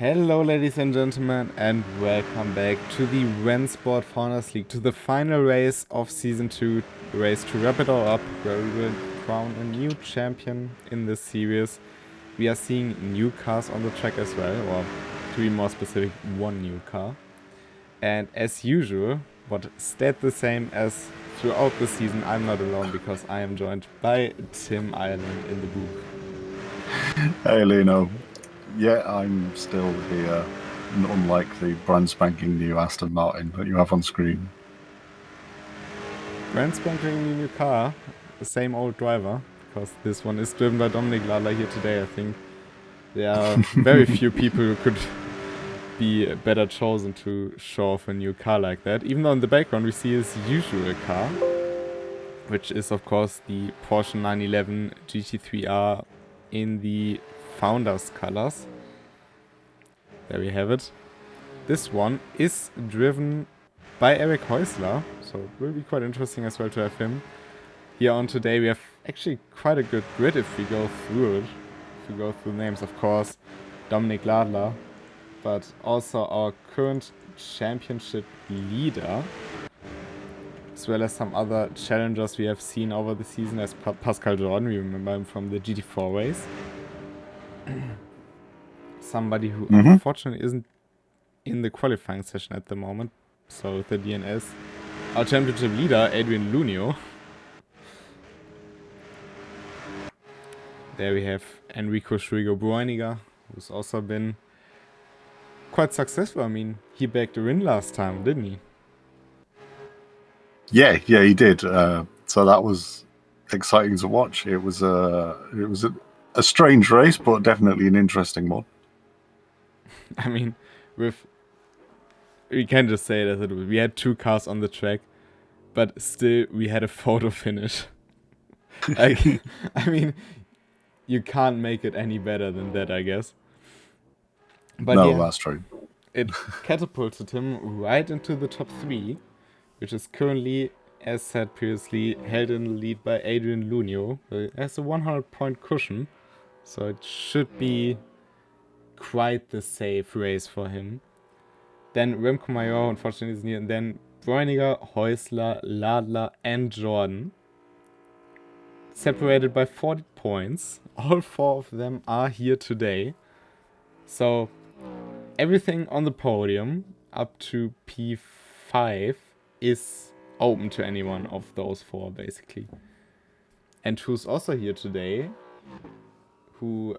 Hello ladies and gentlemen, and welcome back to the RENNSPORT Founders League, to the final race of Season 2, the race to wrap it all up, where we will crown a new champion in this series. We are seeing new cars on the track as well, or to be more specific, one new car. And as usual, what stayed the same as throughout the season, I'm not alone because I am joined by Tim Ireland in the booth. Hey Lino, yeah, I'm still here, unlike the brand spanking new Aston Martin that you have on screen. Brand spanking new car, the same old driver, because this one is driven by Dominik Ladler here today. I think there are very few people who could be better chosen to show off a new car like that. Even though in the background we see his usual car, which is of course the Porsche 911 GT3R in the Founders colors. There we have it. This one is driven by Eric Häusler, so it will be quite interesting as well to have him here on today. We have actually quite a good grid if we go through it. If we go through names, of course, Dominik Ladler, but also our current championship leader, as well as some other challengers we have seen over the season, as Pascal Jordan. We remember him from the GT4 race. Somebody who unfortunately isn't in the qualifying session at the moment. So the DNS, our championship leader, Adrian Lunio. There we have Enrico Schwigo Bruiniger, who's also been quite successful. I mean, he backed a win last time, didn't he? Yeah, he did. So that was exciting to watch. It was a strange race, but definitely an interesting one. I mean, we can just say that we had two cars on the track, but still we had a photo finish. I mean, you can't make it any better than that, I guess. But no, yeah, that's true. It catapulted him right into the top 3, which is currently, as said previously, held in the lead by Adrian Lunio. It has a 100-point cushion, so it should be quite the safe race for him. Then Remco Major, unfortunately, isn't here. And then Bruiniger, Häusler, Ladler, and Jordan. Separated by 40 points. All 4 of them are here today. So everything on the podium up to P5 is open to any one of those 4, basically. And who's also here today, who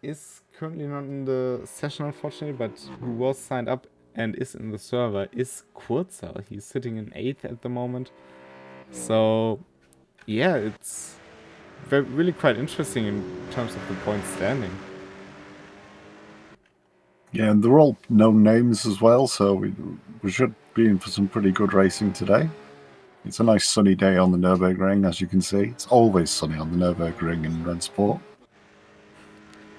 is currently not in the session, unfortunately, but who was signed up and is in the server, is Krystall. He's sitting in 8th at the moment. So, yeah, it's really quite interesting in terms of the point standing. Yeah, and they're all known names as well, so we should be in for some pretty good racing today. It's a nice sunny day on the Nürburgring, as you can see. It's always sunny on the Nürburgring in RENNSPORT.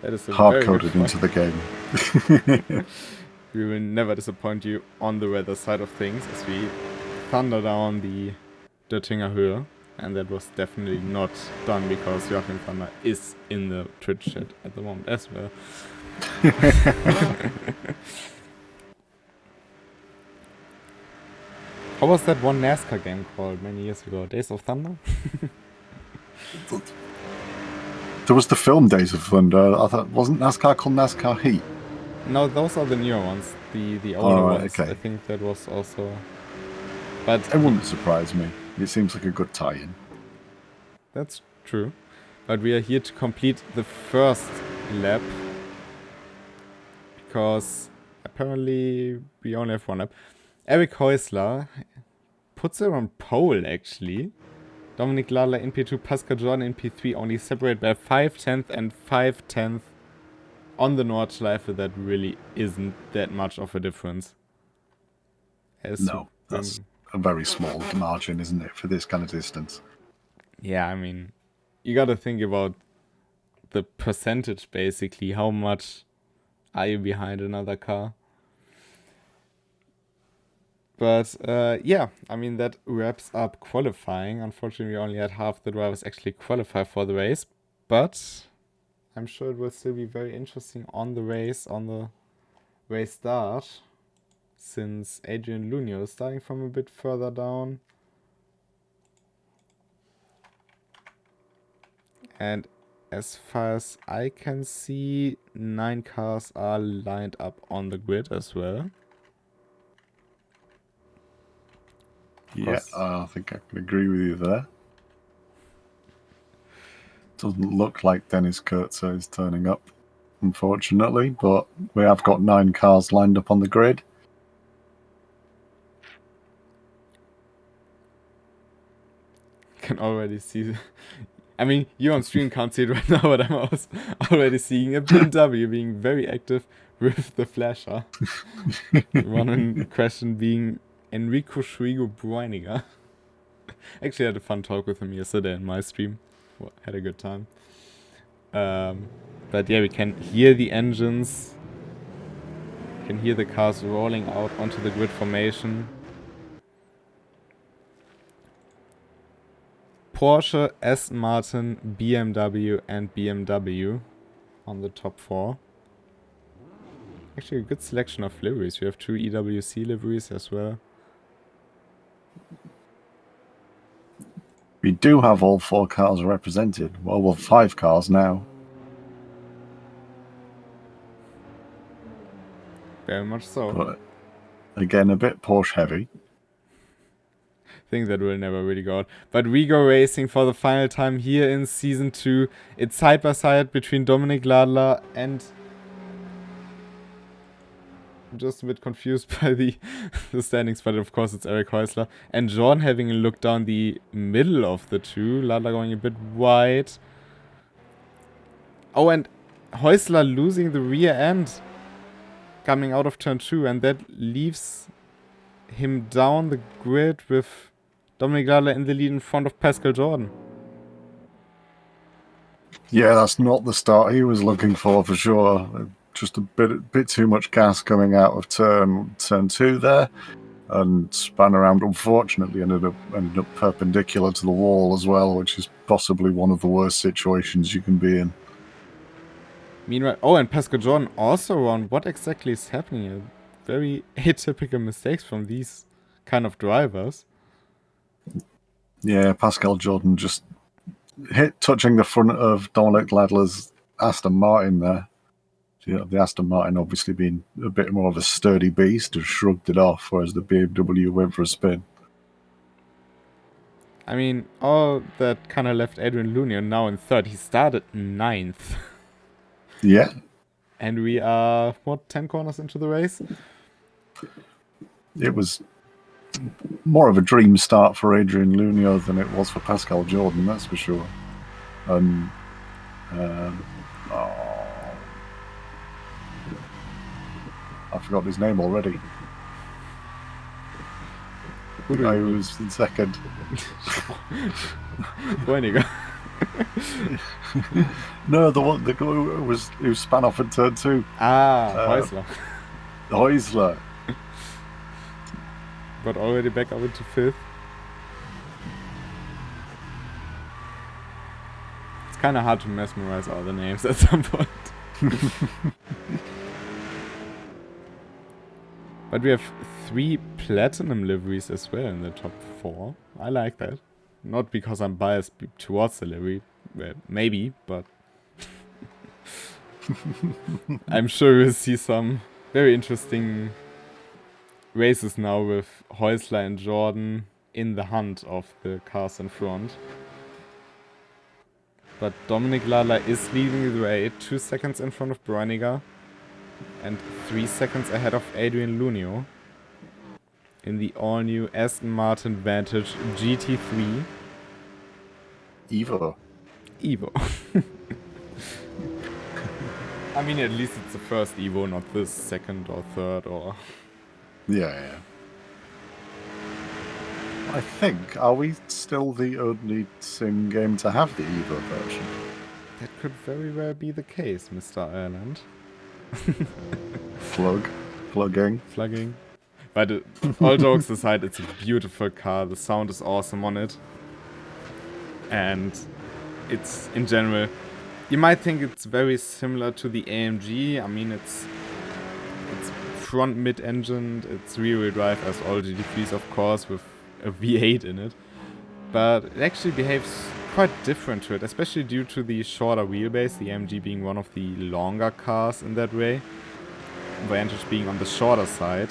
That is hard-coded into the game. We will never disappoint you on the weather side of things, as we thunder down the Döttinger Höhe. And that was definitely not done because Joachim Thunder is in the Twitch chat at the moment as well. How was that one NASCAR game called many years ago? Days of Thunder? There was the film Days of Thunder. I thought, wasn't NASCAR called NASCAR Heat? No, those are the newer ones. The older ones. Okay. I think that was also. But it wouldn't surprise me. It seems like a good tie-in. That's true. But we are here to complete the first lap. Because apparently we only have one lap. Eric Häusler puts it on pole, actually. Dominik Ladler in P2, Pascal Jordan in P3, only separate by 5/10 and 5/10 on the Nordschleife. That really isn't that much of a difference. No, that's a very small margin, isn't it, for this kind of distance? Yeah, I mean, you gotta think about the percentage, basically. How much are you behind another car? But yeah, I mean, that wraps up qualifying. Unfortunately, we only had half the drivers actually qualify for the race. But I'm sure it will still be very interesting on the race start, since Adrian Lunio is starting from a bit further down. And as far as I can see, 9 cars are lined up on the grid as well. Yeah, I think I can agree with you there. Doesn't look like Dennis Kurtzer is turning up, unfortunately, but we have got 9 cars lined up on the grid. Can already see. I mean, you on stream can't see it right now, but I'm already seeing a BMW being very active with the flasher. One in question being Enrico Schwigo Bruiniger. Actually, I had a fun talk with him yesterday in my stream. Well, had a good time. But yeah, we can hear the engines. Can hear the cars rolling out onto the grid formation. Porsche, Aston Martin, BMW and BMW on the top 4. Actually a good selection of liveries. We have 2 EWC liveries as well. We do have all 4 cars represented. Well, 5 cars now. Very much so. But again, a bit Porsche heavy. Thing that will never really go out. But we go racing for the final time here in Season 2. It's side by side between Dominik Ladler and... I'm just a bit confused by the standings, but of course it's Eric Häusler. And Jordan having a look down the middle of the two. Ladler going a bit wide. Oh, and Häusler losing the rear end coming out of turn 2, and that leaves him down the grid with Dominik Ladler in the lead in front of Pascal Jordan. Yeah, that's not the start he was looking for sure. Just a bit too much gas coming out of turn 2 there, and span around. Unfortunately, ended up perpendicular to the wall as well, which is possibly one of the worst situations you can be in. Meanwhile, oh, and Pascal Jordan also on. What exactly is happening here? Very atypical mistakes from these kind of drivers. Yeah, Pascal Jordan just touching the front of Dominik Ladler's Aston Martin there. Yeah, the Aston Martin obviously being a bit more of a sturdy beast, has shrugged it off, whereas the BMW went for a spin. I mean, all that kind of left Adrian Lunio now in 3rd. He started 9th. Yeah. And we are, 10 corners into the race? It was more of a dream start for Adrian Lunio than it was for Pascal Jordan, that's for sure. And I forgot his name already. The guy who was in 2nd. Bruiniger. No, the guy who span off in turn 2. Häusler. Häusler. But already back up into 5th. It's kind of hard to mesmerize all the names at some point. But we have 3 platinum liveries as well in the top 4. I like that. Not because I'm biased towards the livery. Well, maybe, but... I'm sure we'll see some very interesting races now with Häusler and Jordan in the hunt of the cars in front. But Dominik Ladler is leading the way, 2 seconds in front of Bruiniger and 3 seconds ahead of Adrian Lunio in the all-new Aston Martin Vantage GT3 Evo. I mean, at least it's the first Evo, not the 2nd or 3rd or... Yeah. I think, are we still the only sim game to have the Evo version? That could very well be the case, Mr. Ireland. Plugging. But all jokes aside, it's a beautiful car. The sound is awesome on it. And it's, in general, you might think it's very similar to the AMG. I mean, it's front mid-engined, it's rear-wheel drive as all GT3s, of course, with a V8 in it. But it actually behaves quite different to it, especially due to the shorter wheelbase, the AMG being one of the longer cars in that way, Vantage being on the shorter side,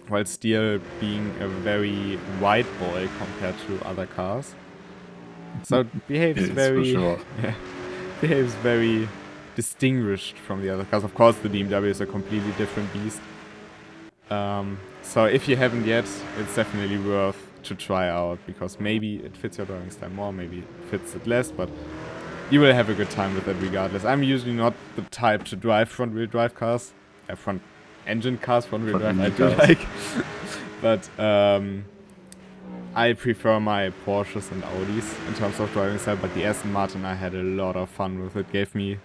while still being a very wide boy compared to other cars. So it behaves very, for sure. yeah, behaves very distinguished from the other cars. Of course, the BMW is a completely different beast. So if you haven't yet, it's definitely worth to try out, because maybe it fits your driving style more, maybe it fits it less, but you will have a good time with it regardless. I'm usually not the type to drive front-wheel drive cars, front-engine cars, front-wheel drive I do like, but I prefer my Porsches and Audis in terms of driving style, but the Aston Martin, I had a lot of fun with it. Gave me